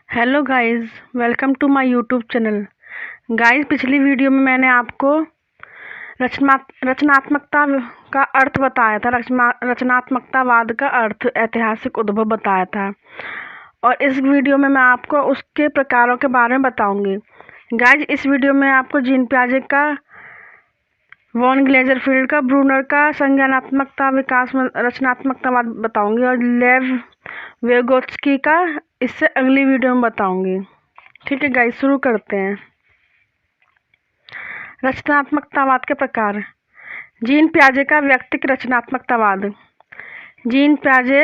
Hello guys, welcome to my YouTube channel. Guys, पिछली video में मैंने आपको रचनात्मकता का अर्थ बताया था। रचनात्मकतावाद का अर्थ, ऐतिहासिक उद्भव बताया था। और इस वीडियो में मैं आपको उसके प्रकारों के बारे में बताऊंगी। गाइस, इस वीडियो में आपको जीन पियाजे का, वॉन ग्लेजरफील्ड का, ब्रूनर का संज्ञानात्मकता विकास में रचनात्मकतावाद बताऊंगी और लेव वेगोत्स्की का इससे अगली वीडियो में बताऊंगी। ठीक है गाइस, शुरू करते हैं। रचनात्मकतावाद के प्रकार। जीन पियाजे का व्यक्तिक रचनात्मकतावाद। Gene पियाजे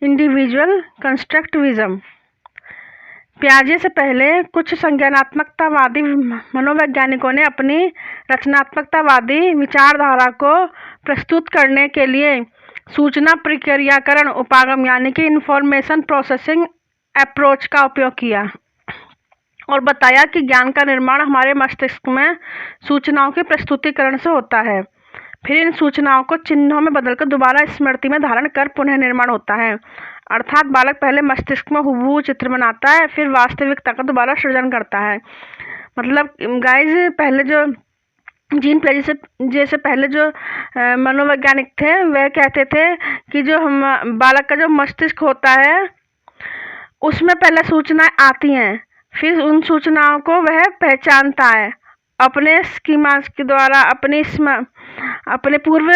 individual constructivism. पियाजे से पहले कुछ संज्ञानात्मकतावादी मनोवैज्ञानिकों ने अपनी रचनात्मकतावादी विचारधारा को प्रस्तुत करने के लिए सूचना प्रक्रियाकरण उपागम यानी कि इंफॉर्मेशन प्रोसेसिंग अप्रोच का उपयोग किया और बताया कि ज्ञान का निर्माण हमारे मस्तिष्क में सूचनाओं के प्रस्तुतिकरण से होता है। फिर इन सूचनाओं को चिन्हों में बदलकर दोबारा स्मृति में धारण कर पुनः निर्माण होता है। अर्थात बालक पहले मस्तिष्क में हुबहू चित्र बनाता है, फिर वास्तविकता का दोबारा सृजन करता है। मतलब गाइस, पहले जो जीन पियाजे जैसे पहले जो मनोवैज्ञानिक थे वह कहते थे कि जो हम बालक का जो मस्तिष्क होता है उसमें पहले सूचनाएं आती हैं, फिर उन सूचनाओं को वह पहचानता है अपने स्कीमास के द्वारा, अपने पूर्व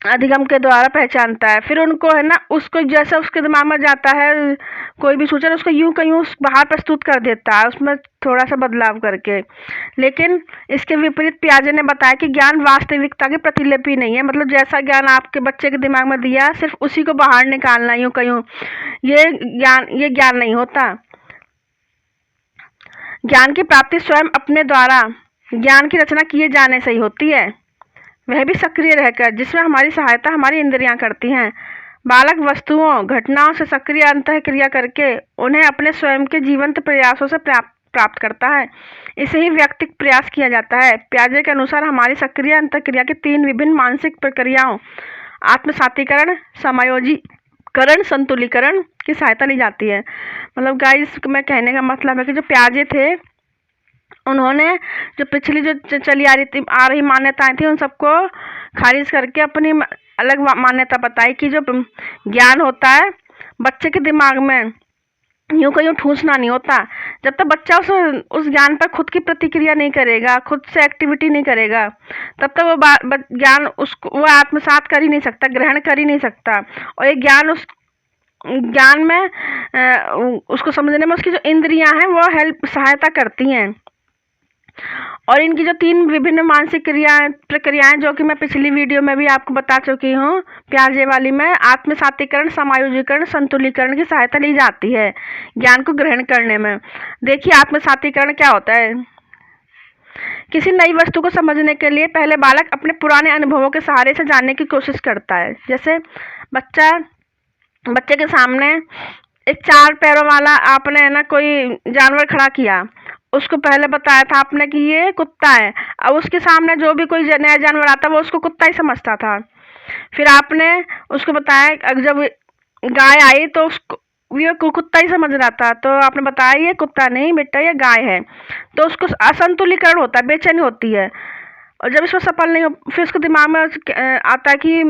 अधिगम के द्वारा पहचानता है। फिर उनको है ना, उसको जैसा उसके दिमाग में जाता है कोई भी सूचना, उसको यूं कहीं बाहर प्रस्तुत कर देता है, उसमें थोड़ा सा बदलाव करके। लेकिन इसके विपरीत पियाजे ने बताया कि ज्ञान वास्तविकता की प्रतिलिपि नहीं है। मतलब जैसा ज्ञान आपके बच्चे के दिमाग में दिया, सिर्फ उसी को बाहर निकालना यूं कहीं, ये ज्ञान नहीं होता। ज्ञान की प्राप्ति स्वयं अपने द्वारा ज्ञान की रचना किए जाने से ही होती है, वह भी सक्रिय रहकर, जिसमें हमारी सहायता हमारी इंद्रियां करती हैं। बालक वस्तुओं घटनाओं से सक्रिय अंतःक्रिया करके उन्हें अपने स्वयं के जीवंत प्रयासों से प्राप्त करता है। इसे ही व्यक्तिक प्रयास किया जाता है। पियाजे के अनुसार हमारी सक्रिय अंतःक्रिया की 3 विभिन्न मानसिक प्रक्रियाओं आत्मसातीकरण, समायोजीकरण, संतुलीकरण की सहायता ली जाती है। मतलब गाइस, मैं कहने का मतलब है कि जो पियाजे थे उन्होंने जो पिछली जो चली आ रही मान्यताएं थी उन सबको खारिज करके अपनी अलग मान्यता बताई कि जो ज्ञान होता है बच्चे के दिमाग में यूं कहीं ठूंसना नहीं होता। जब तक बच्चा उस ज्ञान पर खुद की प्रतिक्रिया नहीं करेगा, खुद से एक्टिविटी नहीं करेगा, तब तक वो ज्ञान वो आत्मसात कर ही नहीं सकता, ग्रहण कर ही नहीं सकता। और ये ज्ञान ज्ञान में उसको समझने में उसकी जो इंद्रियां हैं वो सहायता करती हैं। और इनकी जो 3 विभिन्न मानसिक प्रक्रियाएं जो कि मैं पिछली वीडियो में भी आपको बता चुकी हूँ, पियाजे वाली में आत्मसातीकरण, समायोजीकरण, संतुलीकरण की सहायता ली जाती है ज्ञान को ग्रहण करने में। देखिए, आत्मसातीकरण क्या होता है। किसी नई वस्तु को समझने के लिए पहले बालक अपने पुराने अनुभवों के सहारे से जानने की कोशिश करता है। जैसे बच्चे के सामने एक 4 पैरों वाला आपने ना कोई जानवर खड़ा किया, उसको पहले बताया था आपने कि ये कुत्ता है। अब उसके सामने जो भी कोई नया जानवर आता वो उसको कुत्ता ही समझता था। फिर आपने उसको बताया, जब गाय आई तो उसको ये कुत्ता ही समझ रहा था, तो आपने बताया ये कुत्ता नहीं बेटा, ये गाय है। तो उसको असंतुलीकरण होता है, बेचैनी होती है। और जब इसको सफल नहीं हो, फिर उसको दिमाग में आता है कि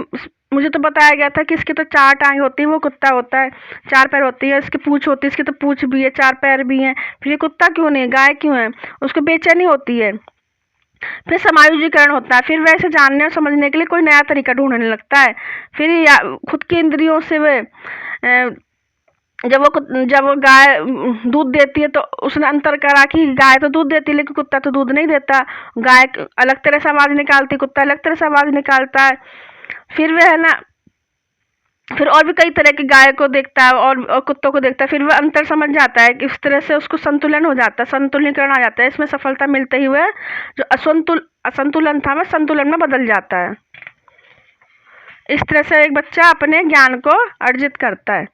मुझे तो बताया गया था कि इसकी तो 4 टांग होती है, वो कुत्ता होता है, 4 पैर होती है, इसकी पूंछ होती है, इसकी तो पूंछ भी है, 4 पैर भी हैं, फिर ये कुत्ता क्यों नहीं, गाय क्यों है, उसको बेचैनी होती है। फिर समायोजीकरण होता है, फिर वह इसे जानने और समझने के लिए कोई नया तरीका ढूंढने लगता है। फिर खुद की इंद्रियों से वे जब वो गाय दूध देती है तो उसने अंतर करा कि गाय तो दूध देती है लेकिन कुत्ता तो दूध नहीं देता। गाय अलग तरह से आवाज़ निकालती, कुत्ता अलग तरह से आवाज़ निकालता है। फिर वह है ना, फिर और भी कई तरह की गाय को देखता है और कुत्तों को देखता है, फिर वह अंतर समझ जाता है कि इस तरह से उसको संतुलन हो जाता है, संतुलीकरण आ जाता है। इसमें सफलता मिलते ही वह जो असंतुलन था वह संतुलन में बदल जाता है। इस तरह से एक बच्चा अपने ज्ञान को अर्जित करता है।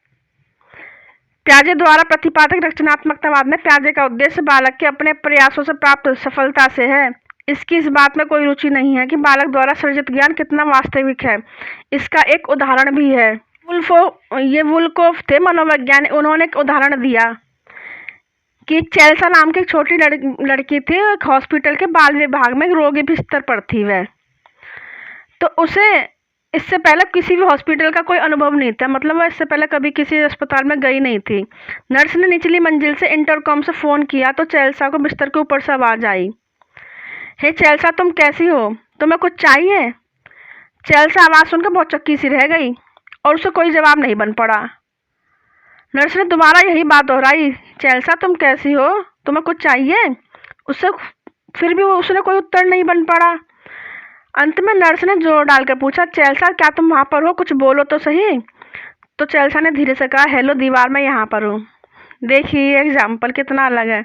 पियाजे द्वारा प्रतिपादित रचनात्मकतावाद में पियाजे का उद्देश्य बालक के अपने प्रयासों से प्राप्त सफलता से है। इसकी इस बात में कोई रुचि नहीं है कि बालक द्वारा सृजित ज्ञान कितना वास्तविक है। इसका एक उदाहरण भी है। वुल्कोफ थे मनोवैज्ञानिक। उन्होंने एक उदाहरण दिया कि चेल्सा नाम की एक छोटी लड़की थी, एक हॉस्पिटल के बाल विभाग में रोगी बिस्तर पर थी वह। तो उसे इससे पहले किसी भी हॉस्पिटल का कोई अनुभव नहीं था, मतलब वह इससे पहले कभी किसी अस्पताल में गई नहीं थी। नर्स ने निचली मंजिल से इंटरकॉम से फ़ोन किया तो चेल्सा को बिस्तर के ऊपर से आवाज़ आई, हे चेल्सा तुम कैसी हो, तुम्हें कुछ चाहिए? चेल्सा आवाज़ सुनकर बहुत चक्की सी रह गई और उसे कोई जवाब नहीं बन पड़ा। नर्स ने दोबारा यही बात दोहराई, चेल्सा तुम कैसी हो, तुम्हें कुछ चाहिए? उससे फिर भी उसने कोई उत्तर नहीं बन पड़ा। अंत में नर्स ने जोर डालकर पूछा, चेल्सा क्या तुम वहाँ पर हो, कुछ बोलो तो सही। तो चेल्सा ने धीरे से कहा, हेलो दीवार, मैं यहाँ पर हूँ। देखिए एग्जाम्पल कितना अलग है।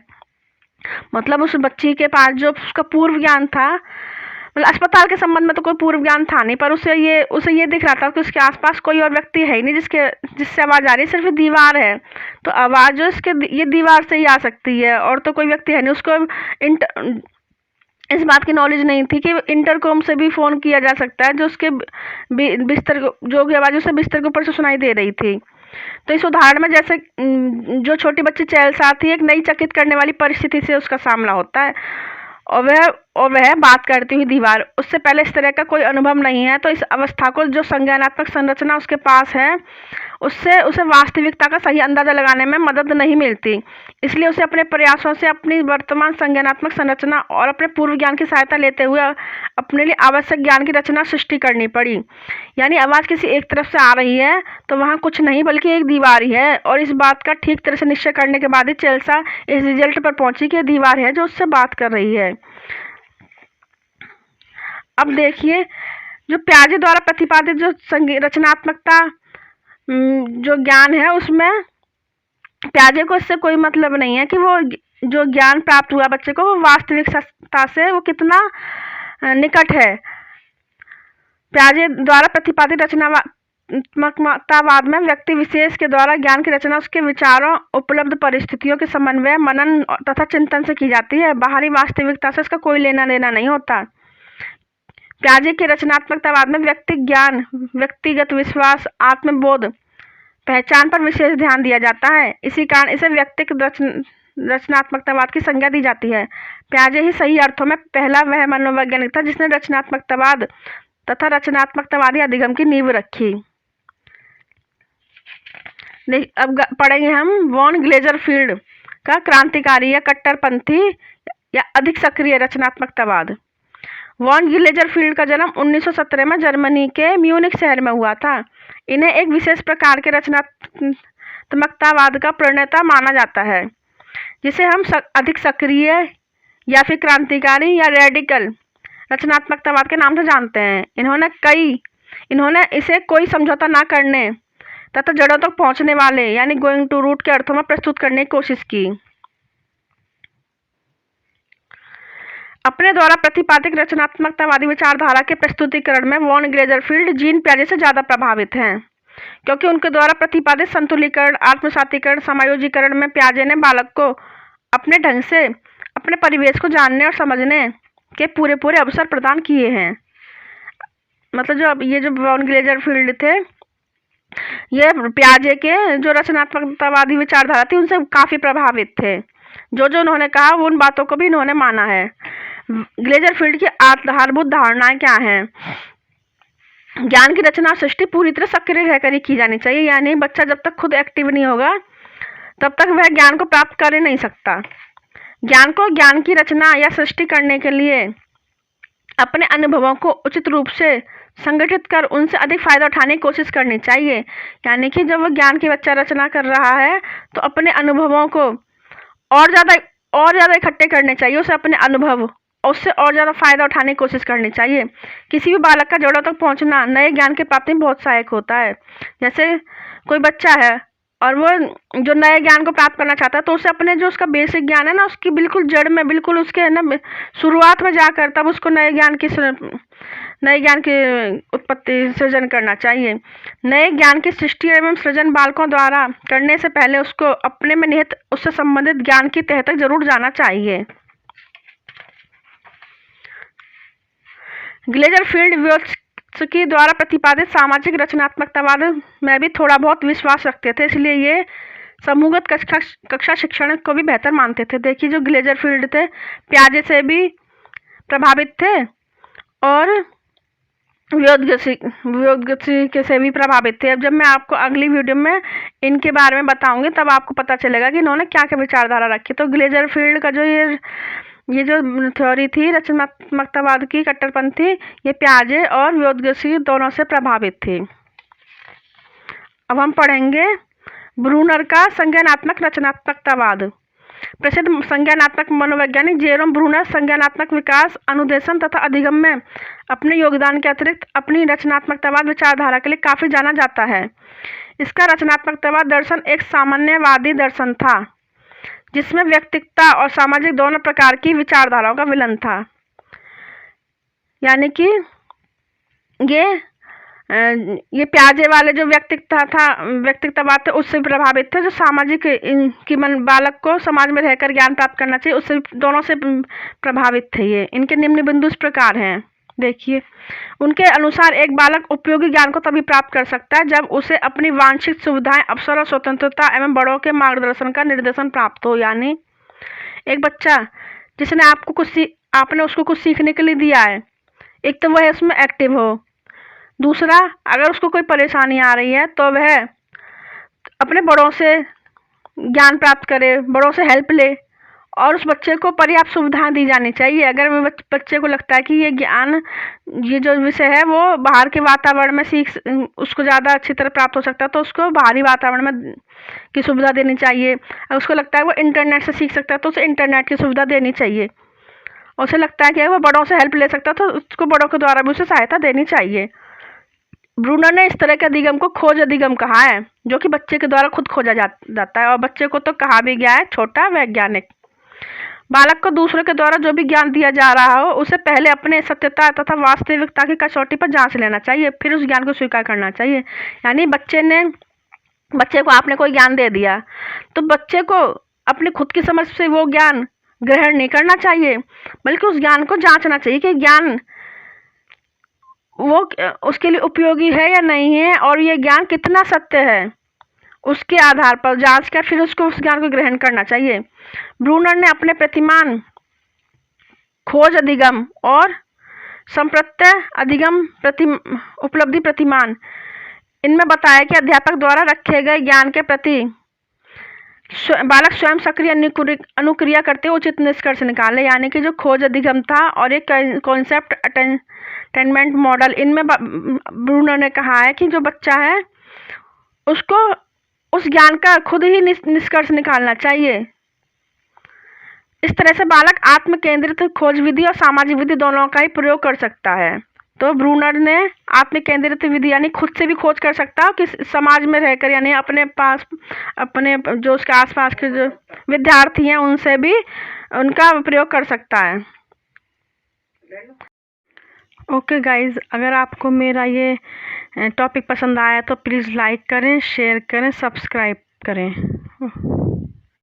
मतलब उस बच्ची के पास जो उसका पूर्व ज्ञान था, मतलब अस्पताल के संबंध में तो कोई पूर्व ज्ञान था नहीं, पर उसे ये दिख रहा था कि उसके आसपास कोई और व्यक्ति है ही नहीं जिससे आवाज़ आ रही है, सिर्फ दीवार है। तो आवाज़ जो ये दीवार से ही आ सकती है और तो कोई व्यक्ति है नहीं। उसको इस बात की नॉलेज नहीं थी कि इंटरकॉम से भी फ़ोन किया जा सकता है, जो उसके बिस्तर जो भी आवाज़ उसे बिस्तर के ऊपर से सुनाई दे रही थी। तो इस उदाहरण में जैसे जो छोटी बच्ची चेल्सा थी, एक नई चकित करने वाली परिस्थिति से उसका सामना होता है और वह बात करती हुई दीवार। उससे पहले इस तरह का कोई अनुभव नहीं है, तो इस अवस्था को जो संज्ञानात्मक संरचना उसके पास है उससे उसे वास्तविकता का सही अंदाज़ा लगाने में मदद नहीं मिलती। इसलिए उसे अपने प्रयासों से अपनी वर्तमान संज्ञानात्मक संरचना और अपने पूर्व ज्ञान की सहायता लेते हुए अपने लिए आवश्यक ज्ञान की रचना सृष्टि करनी पड़ी। यानी आवाज़ किसी एक तरफ से आ रही है तो वहाँ कुछ नहीं बल्कि एक दीवार ही है, और इस बात का ठीक तरह से निश्चय करने के बाद ही चेल्सा इस रिजल्ट पर पहुंची कि दीवार है जो उससे बात कर रही है। अब देखिए, जो पियाजे द्वारा प्रतिपादित जो रचनात्मकता जो ज्ञान है, उसमें पियाजे को इससे कोई मतलब नहीं है कि वो जो ज्ञान प्राप्त हुआ बच्चे को वो वास्तविकता से वो कितना निकट है। पियाजे द्वारा प्रतिपादित रचनात्मकतावाद में व्यक्ति विशेष के द्वारा ज्ञान की रचना उसके विचारों, उपलब्ध परिस्थितियों के समन्वय, मनन तथा चिंतन से की जाती है। बाहरी वास्तविकता से इसका कोई लेना देना नहीं होता। पियाजे के रचनात्मकतावाद में व्यक्ति ज्ञान, व्यक्तिगत विश्वास, आत्मबोध, पहचान पर विशेष ध्यान दिया जाता है। इसी कारण इसे व्यक्तिगत रचनात्मकतावाद की संज्ञा दी जाती है। पियाजे ही सही अर्थों में पहला वह मनोवैज्ञानिक था जिसने रचनात्मकतावाद तथा रचनात्मकतावादी अधिगम की नींव रखी। अब पढ़ेंगे हम वॉन ग्लेजरफील्ड का क्रांतिकारी या कट्टरपंथी या अधिक सक्रिय रचनात्मकतावाद। वॉन ग्लेजरफील्ड का जन्म 1917 में जर्मनी के म्यूनिख शहर में हुआ था। इन्हें एक विशेष प्रकार के रचनात्मकतावाद का प्रणेता माना जाता है, जिसे हम अधिक सक्रिय या फिर क्रांतिकारी या रेडिकल रचनात्मकतावाद के नाम से जानते हैं। इन्होंने इसे कोई समझौता ना करने तथा जड़ों तक पहुंचने वाले यानी गोइंग टू रूट के अर्थों में प्रस्तुत करने की कोशिश की। अपने द्वारा प्रतिपादित रचनात्मकतावादी विचारधारा के प्रस्तुतिकरण में वॉन ग्लेजरफील्ड जीन पियाजे से ज़्यादा प्रभावित हैं, क्योंकि उनके द्वारा प्रतिपादित संतुलीकरण, आत्मसातीकरण, समायोजीकरण में पियाजे ने बालक को अपने ढंग से अपने परिवेश को जानने और समझने के पूरे अवसर प्रदान किए हैं। मतलब जो वॉन ग्लेजरफील्ड थे, ये पियाजे के जो रचनात्मकतावादी विचारधारा थी उनसे काफ़ी प्रभावित थे। जो उन्होंने कहा उन बातों को भी इन्होंने माना है। ग्लेजरफील्ड की आधारभूत धारणाएं क्या हैं? ज्ञान की रचना सृष्टि पूरी तरह सक्रिय रहकर ही की जानी चाहिए, यानी बच्चा जब तक खुद एक्टिव नहीं होगा तब तक वह ज्ञान को प्राप्त कर ही नहीं सकता। ज्ञान की रचना या सृष्टि करने के लिए अपने अनुभवों को उचित रूप से संगठित कर उनसे अधिक फायदा उठाने की कोशिश करनी चाहिए। यानी कि जब वो ज्ञान की बच्चा रचना कर रहा है तो अपने अनुभवों को और ज़्यादा इकट्ठे करने चाहिए, उसे अपने अनुभव उससे और ज़्यादा फ़ायदा उठाने की कोशिश करनी चाहिए। किसी भी बालक का जड़ों तक पहुंचना नए ज्ञान की प्राप्ति में बहुत सहायक होता है। जैसे कोई बच्चा है और वो जो नए ज्ञान को प्राप्त करना चाहता है तो उसे अपने जो उसका बेसिक ज्ञान है ना, उसकी बिल्कुल जड़ में, बिल्कुल उसके है ना शुरुआत में जाकर तब उसको नए ज्ञान की उत्पत्ति सृजन करना चाहिए। नए ज्ञान की सृष्टि एवं सृजन बालकों द्वारा करने से पहले उसको अपने में निहित उससे संबंधित ज्ञान की तह तक जरूर जाना चाहिए। ग्लेजरफील्ड ट्रोत्स्की द्वारा प्रतिपादित सामाजिक रचनात्मकतावाद में भी थोड़ा बहुत विश्वास रखते थे, इसलिए ये समूहगत कक्षा शिक्षण को भी बेहतर मानते थे। देखिए, जो ग्लेजरफील्ड थे प्याजे से भी प्रभावित थे और व्योतगति के से भी प्रभावित थे। अब जब मैं आपको अगली वीडियो में इनके बारे में बताऊंगी तब आपको पता चलेगा कि इन्होंने क्या क्या विचारधारा रखी। तो ग्लेजरफील्ड का जो ये जो थ्योरी थी रचनात्मकतावाद की कट्टरपंथी, ये प्याजे और व्योतगति दोनों से प्रभावित थी। अब हम पढ़ेंगे ब्रूनर का संज्ञानात्मक रचनात्मकतावाद। प्रसिद्ध संज्ञानात्मक मनोवैज्ञानिक जेरोम ब्रूनर संज्ञानात्मक विकास, अनुदेशन तथा अधिगम में अपने योगदान के अतिरिक्त अपनी रचनात्मकतावाद विचारधारा के लिए काफी जाना जाता है। इसका रचनात्मकतावाद दर्शन एक सामान्यवादी दर्शन था जिसमें व्यक्तिगता और सामाजिक दोनों प्रकार की विचारधाराओं का विलय था। यानी कि ये प्याजे वाले जो व्यक्तिगतावाद थे उससे प्रभावित थे, जो सामाजिक कि बालक को समाज में रहकर ज्ञान प्राप्त करना चाहिए उससे दोनों से प्रभावित थे। ये इनके निम्न बिंदु इस प्रकार हैं। देखिए, उनके अनुसार एक बालक उपयोगी ज्ञान को तभी प्राप्त कर सकता है जब उसे अपनी वांछित सुविधाएं, अवसर और स्वतंत्रता एवं बड़ों के मार्गदर्शन का निर्देशन प्राप्त हो। यानी एक बच्चा जिसने आपने उसको कुछ सीखने के लिए दिया है, एक तो वह उसमें एक्टिव हो, दूसरा अगर उसको कोई परेशानी आ रही है तो वह अपने बड़ों से ज्ञान प्राप्त करे, बड़ों से हेल्प ले और उस बच्चे को पर्याप्त सुविधाएं दी जानी चाहिए। अगर बच्चे को लगता है कि ये ज्ञान, ये जो विषय है वो बाहर के वातावरण में उसको ज़्यादा अच्छी तरह प्राप्त हो सकता है तो उसको बाहरी वातावरण में की सुविधा देनी चाहिए। अगर उसको लगता है वो इंटरनेट से सीख सकता है तो उसे इंटरनेट की सुविधा देनी चाहिए। उसे लगता है कि वो बड़ों से हेल्प ले सकता है तो उसको बड़ों के द्वारा भी उसे सहायता देनी चाहिए। ब्रूनर ने इस तरह के अधिगम को खोज अधिगम कहा है, जो कि बच्चे के द्वारा खुद खोजा जाता है और बच्चे को तो कहा भी गया है छोटा वैज्ञानिक। बालक को दूसरों के द्वारा जो भी ज्ञान दिया जा रहा हो उसे पहले अपने सत्यता तथा वास्तविकता की कसौटी पर जांच लेना चाहिए, फिर उस ज्ञान को स्वीकार करना चाहिए। यानी बच्चे को आपने कोई ज्ञान दे दिया तो बच्चे को अपनी खुद की समझ से वो ज्ञान ग्रहण नहीं करना चाहिए, बल्कि उस ज्ञान को जांचना चाहिए कि ज्ञान वो उसके लिए उपयोगी है या नहीं है और ये ज्ञान कितना सत्य है। उसके आधार पर जांच कर फिर उसको उस ज्ञान को ग्रहण करना चाहिए। ब्रूनर ने अपने प्रतिमान, खोज अधिगम और संप्रत्यय अधिगम उपलब्धि प्रतिमान इनमें बताया कि अध्यापक द्वारा रखे गए ज्ञान के प्रति बालक स्वयं सक्रिय अनुक्रिया करते उचित निष्कर्ष निकाले। यानी कि जो खोज अधिगम था और एक कॉन्सेप्ट अटेनमेंट मॉडल, इनमें ब्रूनर ने कहा है कि जो बच्चा है उसको उस ज्ञान का खुद ही निष्कर्ष निकालना चाहिए। इस तरह से बालक आत्म केंद्रित खोज विधि और सामाजिक विधि दोनों का ही प्रयोग कर सकता है। तो ब्रूनर ने आत्म केंद्रित विधि यानी खुद से भी खोज कर सकता है कि समाज में रहकर, यानी अपने जो उसके आसपास के जो विद्यार्थी हैं उनसे भी उनका प्रयोग कर सकता है। ओके गाइज, अगर आपको मेरा ये टॉपिक पसंद आया तो प्लीज़ लाइक करें, शेयर करें, सब्सक्राइब करें।